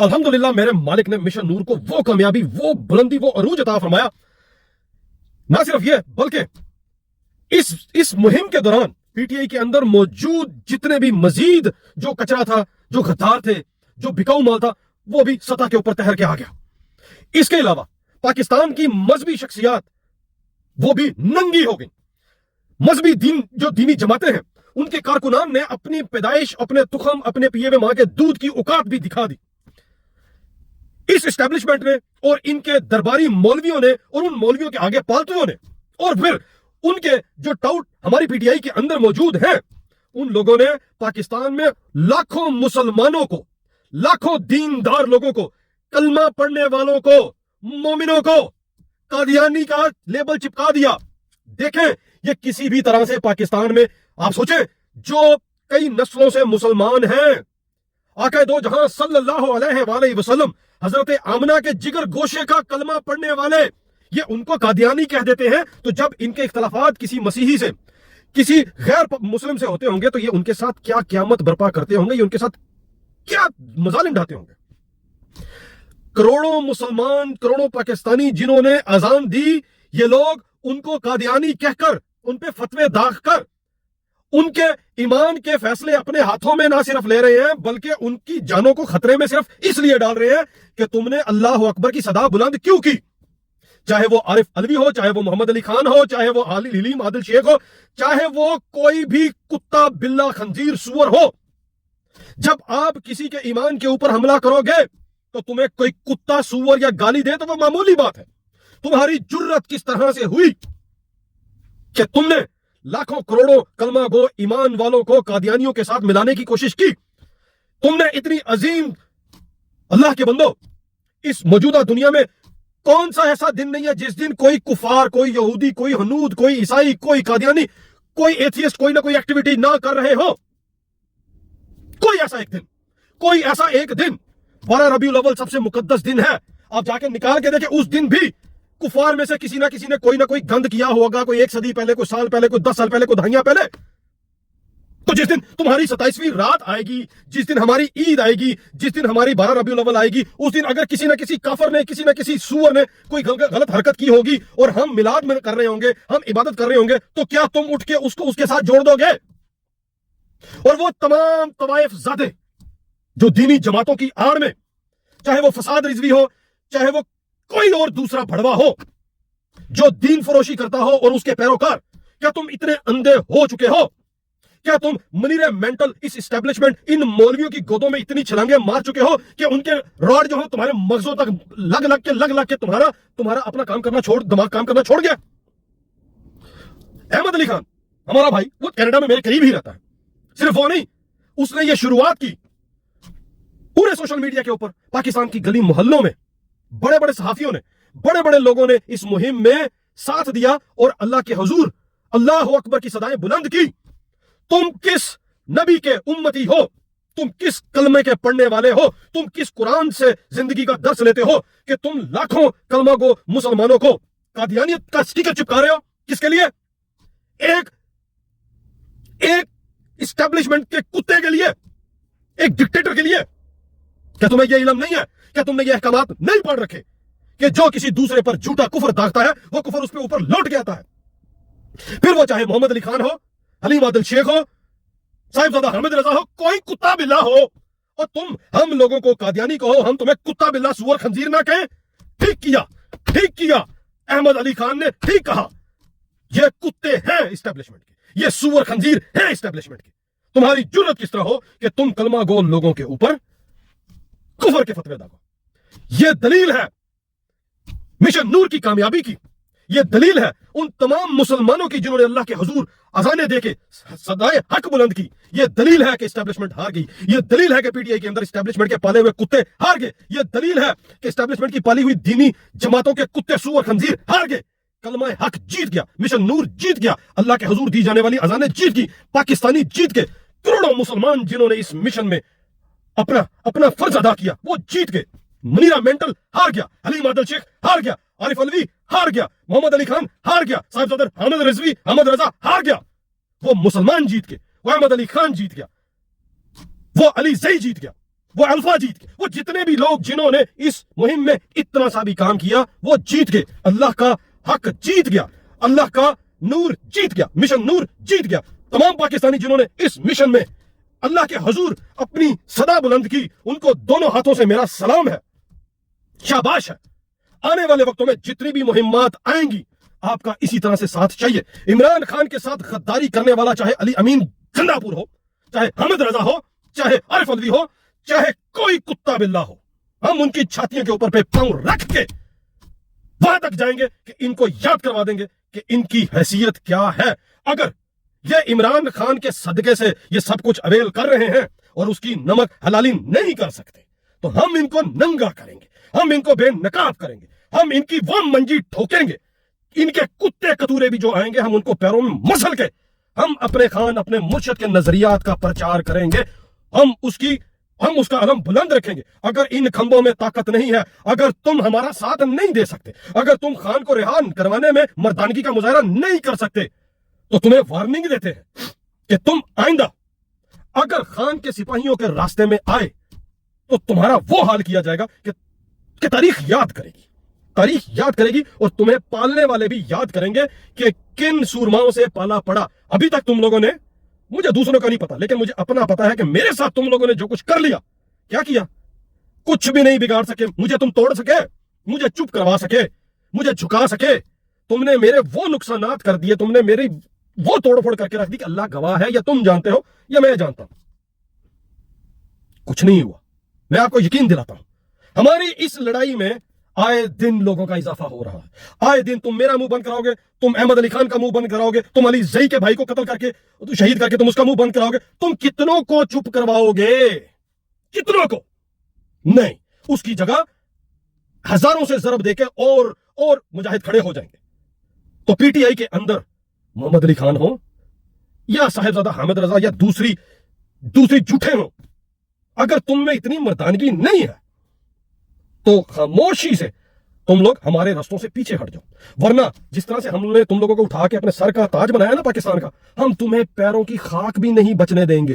अल्हम्दुलिल्लाह मेरे मालिक ने मिशन नूर को वो कामयाबी, वो बुलंदी, वो अरूज अता फरमाया। ना सिर्फ ये बल्कि इस मुहिम के दौरान पीटीआई के अंदर मौजूद जितने भी मजीद जो कचरा था, जो गद्दार थे, जो बिकाऊ माल था, वो भी सतह के ऊपर तैर के आ गया। इसके अलावा पाकिस्तान की मजहबी शख्सियात वो भी नंगी हो गई। मजहबी दीन जो दीनी जमातें हैं उनके कारकुनान ने अपनी पैदाइश, अपने तुखम, अपने पिए हुए मां के दूध की औकात भी दिखा दी। इस एस्टेब्लिशमेंट ने और इनके दरबारी मौलवियों ने और उन मौलवियों के आगे पालतुओं ने और फिर उनके जो टाउट हमारी पीटीआई के अंदर मौजूद हैं, उन लोगों ने पाकिस्तान में लाखों मुसलमानों को, लाखों दीनदार लोगों को, कलमा पढ़ने वालों को, मोमिनों को कादियानी का लेबल चिपका दिया। देखें, ये किसी भी तरह से पाकिस्तान में, आप सोचें, जो कई नस्लों से मुसलमान हैं, आका दो जहां सल्लल्लाहु अलैहि वसल्लम हजरत आमना के जिगर गोशे का कलमा पढ़ने वाले, ये उनको कादियानी कह देते हैं। तो जब इनके इख्तलाफात किसी मसीही से, किसी गैर मुस्लिम से होते होंगे, तो ये उनके साथ क्या क़यामत बर्पा करते होंगे, ये उनके साथ क्या मजालिम ढाते होंगे। करोड़ों मुसलमान, करोड़ों पाकिस्तानी जिन्होंने अजान दी, ये लोग उनको कादियानी कहकर, उन पे फतवे दागकर, उनके ईमान के फैसले अपने हाथों में ना सिर्फ ले रहे हैं, बल्कि उनकी जानों को खतरे में सिर्फ इसलिए डाल रहे हैं कि तुमने अल्लाह अकबर की सदा बुलंद क्यों की। चाहे वो आरिफ अलवी हो, चाहे वो मोहम्मद अली खान हो, चाहे वो हलीम आदिल शेख हो, चाहे वो कोई भी कुत्ता, बिल्ला, खंजीर, सुअर हो। जब आप किसी के ईमान के ऊपर हमला करोगे तो तुम्हें कोई कुत्ता, सुअर या गाली दे तो वो मामूली बात है। तुम्हारी जुर्रत किस तरह से हुई कि तुमने लाखों करोड़ों कलमा गो ईमान वालों को कादियानियों के साथ मिलाने की कोशिश की। तुमने इतनी अजीम, अल्लाह के बंदो, इस मौजूदा दुनिया में कौन सा ऐसा दिन नहीं है जिस दिन कोई कुफार, कोई यहूदी, कोई हनूद, कोई ईसाई, कोई कादियानी, कोई एथियस्ट कोई ना कोई एक्टिविटी ना कर रहे हो। कोई ऐसा एक दिन, कोई ऐसा एक दिन, 12 रबीउल अव्वल सबसे मुकद्दस दिन है, आप जाके निकाल के देखें, उस दिन भी कुफार में से किसी ना कोई ना कोई गंद किया होगा, कोई 1 सदी पहले, कोई साल पहले, कोई 10 साल पहले, कोई दहाइयां पहले। तो जिस दिन तुम्हारी 27वीं रात आएगी, जिस दिन हमारी ईद आएगी, जिस दिन हमारी 12 रबीउल अव्वल आएगी, उस दिन अगर किसी ना किसी काफर ने, किसी ना किसी सुअर ने कोई गलत हरकत की होगी और हम मिलाद में कर रहे होंगे, हम इबादत कर रहे होंगे, तो क्या तुम उठ के उसको उसके साथ जोड़ दोगे? और वो तमाम तवाइफ ज़ादे जो दीनी जमातों की आड़ में, चाहे वो फसाद रिजवी हो, चाहे वो कोई और दूसरा भड़वा हो, जो दीन फरोशी करता हो और उसके पैरोकार, क्या तुम इतने अंधे हो चुके हो? क्या तुम मनीरे मेंटल इस एस्टेब्लिशमेंट, इन मौलवियों की गोदों में इतनी छलांगे मार चुके हो कि उनके रॉड जो है तुम्हारे मगजों तक लग के तुम्हारा अपना काम करना छोड़, दिमाग काम करना छोड़ गया? अहमद अली खान हमारा भाई, वो कनाडा में मेरे करीब ही रहता है। सिर्फ वो नहीं, उसने ये शुरुआत की पूरे सोशल मीडिया के ऊपर, पाकिस्तान की गली मोहल्लों में बड़े बड़े सहाफियों ने, बड़े बड़े लोगों ने इस मुहिम में साथ दिया और अल्लाह के हुजूर अल्लाह अकबर की सदाएं बुलंद की। तुम किस नबी के उम्मती हो? तुम किस कलमे के पढ़ने वाले हो? तुम किस कुरान से जिंदगी का दर्स लेते हो कि तुम लाखों कलमा को मुसलमानों को कादियानियत का स्टिकर चिपका रहे हो? किसके लिए? एक एस्टेब्लिशमेंट के कुत्ते के लिए, एक डिक्टेटर के लिए। क्या तुम्हें यह इल्म नहीं है? क्या तुमने ये अहकामात नहीं पढ़ रखे कि जो किसी दूसरे पर झूठा कुफर दागता है, वो कुफर उस पे ऊपर लौट के आता है? फिर वो चाहे मोहम्मद अली खान हो, हलीम आदिल शेख हो, साहिबजादा हामिद रजा हो, कोई कुत्ता बिल्ला हो, और तुम हम लोगों को कादियानी कहो, हम तुम्हें कुत्ता बिल्ला सुअर खंजीर ना कहें। ठीक किया अहमद अली खान ने, ठीक कहा। ये कुत्ते हैं एस्टेब्लिशमेंट के, ये सुअर खंजीर हैं एस्टेब्लिशमेंट के। तुम्हारी जुर्रत किस तरह हो कि तुम कलमा गो लोगों के ऊपर कुफर के फतवे दागो? यह दलील है मिशन नूर की कामयाबी की। यह दलील है उन तमाम मुसलमानों की जिन्होंने अल्लाह के हुजूर अजाने देके सदाए हक बुलंद की। यह दलील है कि एस्टेब्लिशमेंट हार गई। यह दलील है कि पीटीआई के अंदर एस्टेब्लिशमेंट के पाले हुए कुत्ते हार गए। यह दलील है कि एस्टेब्लिशमेंट की पाली हुई दीनी जमातों के कुत्ते सुअर खंजीर हार गए। कलमा हक जीत गया, मिशन नूर जीत गया, अल्लाह के हुजूर दी जाने वाली अजाने जीत गई, पाकिस्तानी जीत गए। करोड़ों मुसलमान जिन्होंने इस मिशन में अपना फर्ज अदा किया, वो जीत गए। मुनीरा मेंटल हार गया, हलीम आदिल शेख हार गया, आरिफ अलवी हार गया, मोहम्मद अली खान हार गया, साहिबजादा हामिद रजा हार गया। वो मुसलमान जीत गए, वो अहमद अली खान जीत गया, वो अली जई जीत गया, وہ الفا جیت گئے. وہ جتنے بھی لوگ جنہوں نے اس مہم میں اتنا سا بھی کام کیا وہ جیت گئے. اللہ کا حق جیت گیا, اللہ کا نور جیت گیا, مشن نور جیت گیا. تمام پاکستانی جنہوں نے اس مشن میں اللہ کے حضور اپنی صدا بلند کی, ان کو دونوں ہاتھوں سے میرا سلام ہے, شاباش ہے. آنے والے وقتوں میں جتنی بھی مہمات آئیں گی آپ کا اسی طرح سے ساتھ چاہیے. عمران خان کے ساتھ غداری کرنے والا چاہے علی امین زندہ پور ہو, چاہے حامد رضا ہو, چاہے عارف الوی ہو, چاہے کوئی کتا بلہ ہو, ہم ان کی چھاتیوں کے اوپر پہ پاؤں رکھ کے وہاں تک جائیں گے کہ ان کو یاد کروا دیں گے کہ ان کی حیثیت کیا ہے. اگر یہ عمران خان کے صدقے سے یہ سب کچھ اویل کر رہے ہیں اور اس کی نمک حلالی نہیں کر سکتے تو ہم ان کو ننگا کریں گے, ہم ان کو بے نقاب کریں گے, ہم ان کی وہ منجی ٹھوکیں گے. ان کے کتے کتورے بھی جو آئیں گے ہم ان کو پیروں میں مسل کے ہم اپنے خان اپنے مرشد کے نظریات کا پرچار کریں گے. ہم اس کا علم بلند رکھیں گے. اگر ان کھمبوں میں طاقت نہیں ہے, اگر تم ہمارا ساتھ نہیں دے سکتے, اگر تم خان کو رہا کروانے میں مردانگی کا مظاہرہ نہیں کر سکتے تو تمہیں وارننگ دیتے ہیں کہ تم آئندہ اگر خان کے سپاہیوں کے راستے میں آئے تو تمہارا وہ حال کیا جائے گا کہ تاریخ یاد کرے گی, تاریخ یاد کرے گی, اور تمہیں پالنے والے بھی یاد کریں گے کہ کن سورماؤں سے پالا پڑا. ابھی تک تم لوگوں نے, مجھے دوسروں کا نہیں پتا لیکن مجھے اپنا پتا ہے کہ میرے ساتھ تم لوگوں نے جو کچھ کر لیا, کیا کیا, کچھ بھی نہیں بگاڑ سکے. مجھے تم توڑ سکے, مجھے چپ کروا سکے, مجھے جھکا سکے. تم نے میرے وہ نقصانات کر دیے, تم نے میری وہ توڑ پھوڑ کر کے رکھ دی کہ اللہ گواہ ہے, یا تم جانتے ہو یا میں جانتا ہوں, کچھ نہیں ہوا. میں آپ کو یقین دلاتا ہوں ہماری اس لڑائی میں آئے دن لوگوں کا اضافہ ہو رہا ہے. آئے دن تم میرا منہ بند کراؤ گے, تم احمد علی خان کا منہ بند کراؤ گے, تم علی زئی کے بھائی کو قتل کر کے شہید کر کے تم اس کا منہ بند کراؤ گے. تم کتنوں کو چپ کرواؤ گے, کتنوں کو نہیں. اس کی جگہ ہزاروں سے ضرب دے کے اور مجاہد کھڑے ہو جائیں گے. تو پی ٹی آئی کے اندر محمد علی خان ہو یا صاحبزادہ حامد رضا یا دوسری جھوٹے ہوں, اگر تم میں اتنی مردانگی نہیں ہے تو خاموشی سے تم لوگ ہمارے رستوں سے پیچھے ہٹ جاؤ. ورنہ جس طرح سے ہم نے تم لوگوں کو اٹھا کے اپنے سر کا تاج بنایا نا پاکستان کا, ہم تمہیں پیروں کی خاک بھی نہیں بچنے دیں گے.